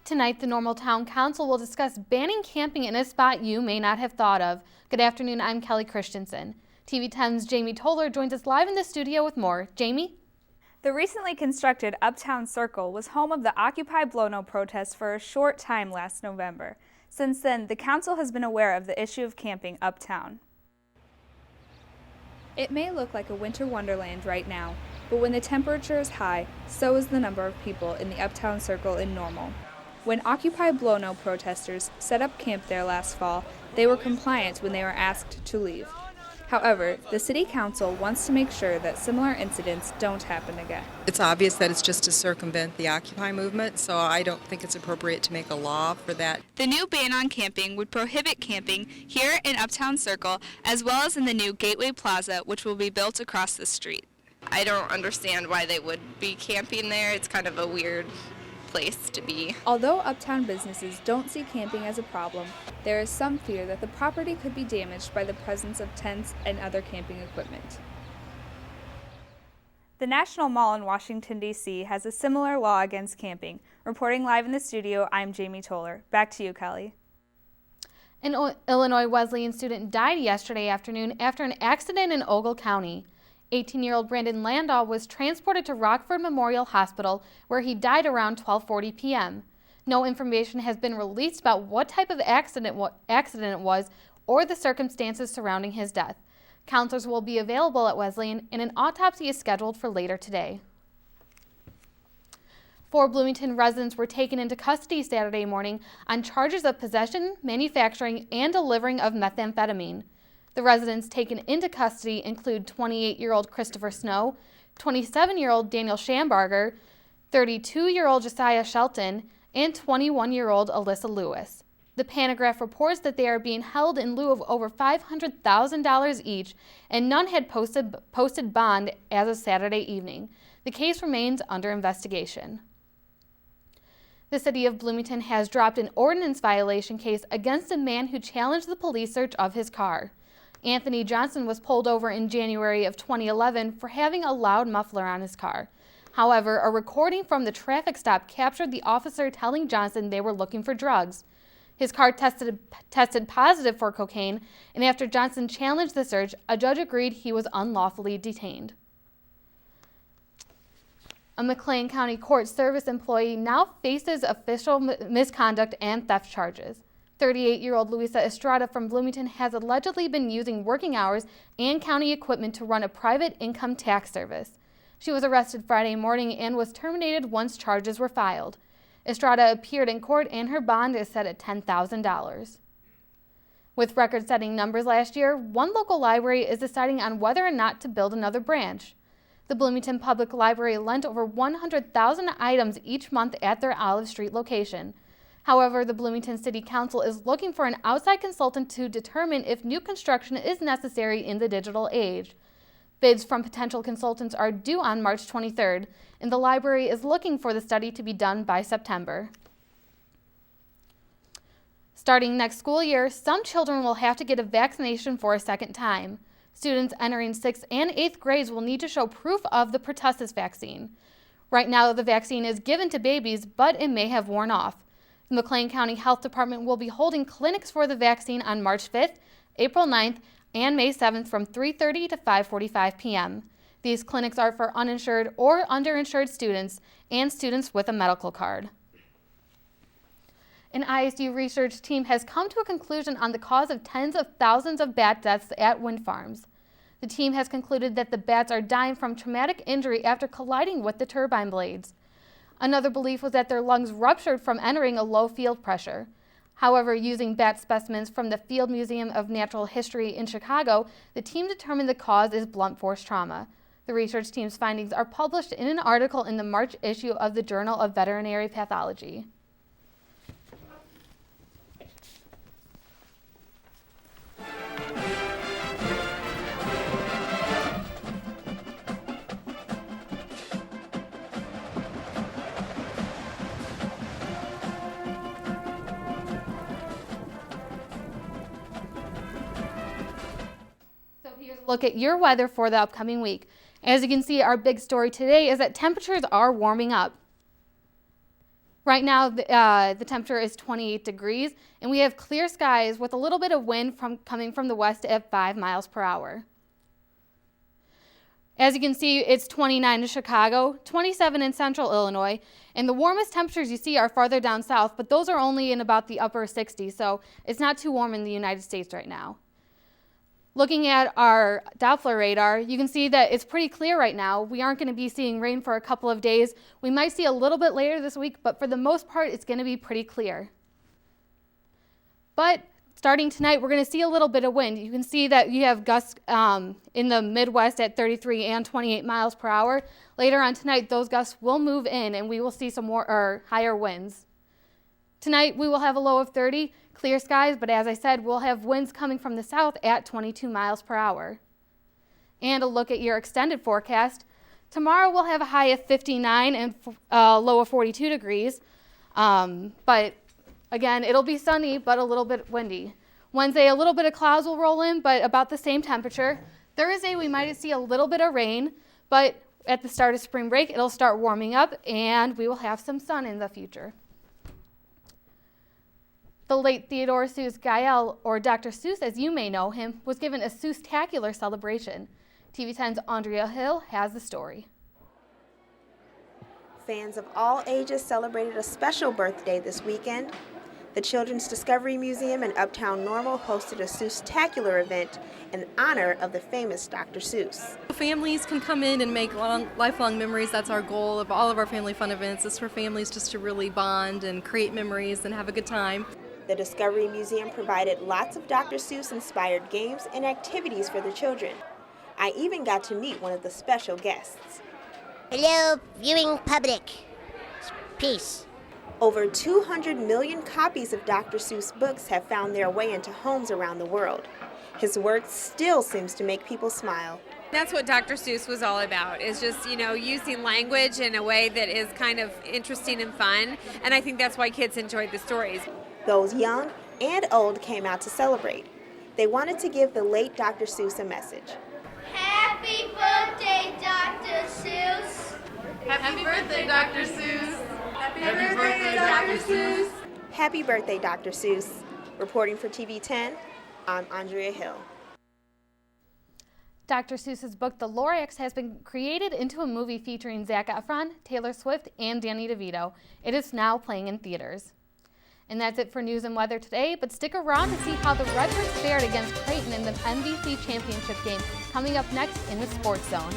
Tonight, the Normal Town Council will discuss banning camping in a spot you may not have thought of. Good afternoon, I'm Kelly Christensen. TV 10's Jamie Toller joins us live in the studio with more. Jamie? The recently constructed Uptown Circle was home of the Occupy Blono protest for a short time last November. Since then, the council has been aware of the issue of camping uptown. It may look like a winter wonderland right now, but when the temperature is high, so is the number of people in the Uptown Circle in Normal. When Occupy Blono protesters set up camp there last fall, they were compliant when they were asked to leave. However, the City Council wants to make sure that similar incidents don't happen again. It's obvious that it's just to circumvent the Occupy movement, so I don't think it's appropriate to make a law for that. The new ban on camping would prohibit camping here in Uptown Circle, as well as in the new Gateway Plaza, which will be built across the street. I don't understand why they would be camping there. It's kind of a weird place to be. Although uptown businesses don't see camping as a problem, there is some fear that the property could be damaged by the presence of tents and other camping equipment. The National Mall in Washington, D.C. has a similar law against camping. Reporting live in the studio, I'm Jamie Toller. Back to you, Kelly. An Illinois Wesleyan student died yesterday afternoon after an accident in Ogle County. 18-year-old Brandon Landau was transported to Rockford Memorial Hospital, where he died around 12:40 p.m. No information has been released about what type of accident it was or the circumstances surrounding his death. Counselors will be available at Wesleyan, and an autopsy is scheduled for later today. 4 Bloomington residents were taken into custody Saturday morning on charges of possession, manufacturing, and delivering of methamphetamine. The residents taken into custody include 28-year-old Christopher Snow, 27-year-old Daniel Schambarger, 32-year-old Josiah Shelton, and 21-year-old Alyssa Lewis. The Panagraph reports that they are being held in lieu of over $500,000 each, and none had posted bond as of Saturday evening. The case remains under investigation. The city of Bloomington has dropped an ordinance violation case against a man who challenged the police search of his car. Anthony Johnson was pulled over in January of 2011 for having a loud muffler on his car. However, a recording from the traffic stop captured the officer telling Johnson they were looking for drugs. His car tested positive for cocaine, and after Johnson challenged the search, a judge agreed he was unlawfully detained. A McLean County Court Service employee now faces official misconduct and theft charges. 38-year-old Luisa Estrada from Bloomington has allegedly been using working hours and county equipment to run a private income tax service. She was arrested Friday morning and was terminated once charges were filed. Estrada appeared in court and her bond is set at $10,000. With record-setting numbers last year, one local library is deciding on whether or not to build another branch. The Bloomington Public Library lent over 100,000 items each month at their Olive Street location. However, the Bloomington City Council is looking for an outside consultant to determine if new construction is necessary in the digital age. Bids from potential consultants are due on March 23rd, and the library is looking for the study to be done by September. Starting next school year, some children will have to get a vaccination for a second time. Students entering 6th and 8th grades will need to show proof of the pertussis vaccine. Right now, the vaccine is given to babies, but it may have worn off. The McLean County Health Department will be holding clinics for the vaccine on March 5th, April 9th, and May 7th from 3:30 to 5:45 p.m. These clinics are for uninsured or underinsured students and students with a medical card. An ISU research team has come to a conclusion on the cause of tens of thousands of bat deaths at wind farms. The team has concluded that the bats are dying from traumatic injury after colliding with the turbine blades. Another belief was that their lungs ruptured from entering a low field pressure. However, using bat specimens from the Field Museum of Natural History in Chicago, the team determined the cause is blunt force trauma. The research team's findings are published in an article in the March issue of the Journal of Veterinary Pathology. Look at your weather for the upcoming week. As you can see, our big story today is that temperatures are warming up. Right now, the temperature is 28 degrees, and we have clear skies with a little bit of wind coming from the west at 5 miles per hour. As you can see, it's 29 in Chicago, 27 in central Illinois, and the warmest temperatures you see are farther down south, but those are only in about the upper 60s, so it's not too warm in the United States right now. Looking at our Doppler radar, you can see that it's pretty clear right now. We aren't going to be seeing rain for a couple of days. We might see a little bit later this week, but for the most part, it's going to be pretty clear. But starting tonight, we're going to see a little bit of wind. You can see that you have gusts in the Midwest at 33 and 28 miles per hour. Later on tonight, those gusts will move in, and we will see some more or higher winds. Tonight, we will have a low of 30, clear skies, but as I said, we'll have winds coming from the south at 22 miles per hour. And a look at your extended forecast. Tomorrow, we'll have a high of 59 and a low of 42 degrees. But again, it'll be sunny, but a little bit windy. Wednesday, a little bit of clouds will roll in, but about the same temperature. Thursday, we might see a little bit of rain, but at the start of spring break, it'll start warming up, and we will have some sun in the future. The late Theodore Seuss Gael, or Dr. Seuss as you may know him, was given a Seuss-tacular celebration. TV10's Andrea Hill has the story. Fans of all ages celebrated a special birthday this weekend. The Children's Discovery Museum in Uptown Normal hosted a Seuss-tacular event in honor of the famous Dr. Seuss. Families can come in and make lifelong memories. That's our goal of all of our family fun events, is for families just to really bond and create memories and have a good time. The Discovery Museum provided lots of Dr. Seuss-inspired games and activities for the children. I even got to meet one of the special guests. Hello, viewing public. Peace. Over 200 million copies of Dr. Seuss books have found their way into homes around the world. His work still seems to make people smile. That's what Dr. Seuss was all about, is just, using language in a way that is kind of interesting and fun. And I think that's why kids enjoyed the stories. Those young and old came out to celebrate. They wanted to give the late Dr. Seuss a message. Happy birthday, Dr. Seuss! Happy birthday, Dr. Seuss! Happy birthday, Dr. Seuss! Happy birthday, Dr. Seuss. Reporting for TV10, I'm Andrea Hill. Dr. Seuss's book, The Lorax, has been created into a movie featuring Zac Efron, Taylor Swift, and Danny DeVito. It is now playing in theaters. And that's it for news and weather today, but stick around to see how the Redbirds fared against Creighton in the NBC Championship game coming up next in the Sports Zone.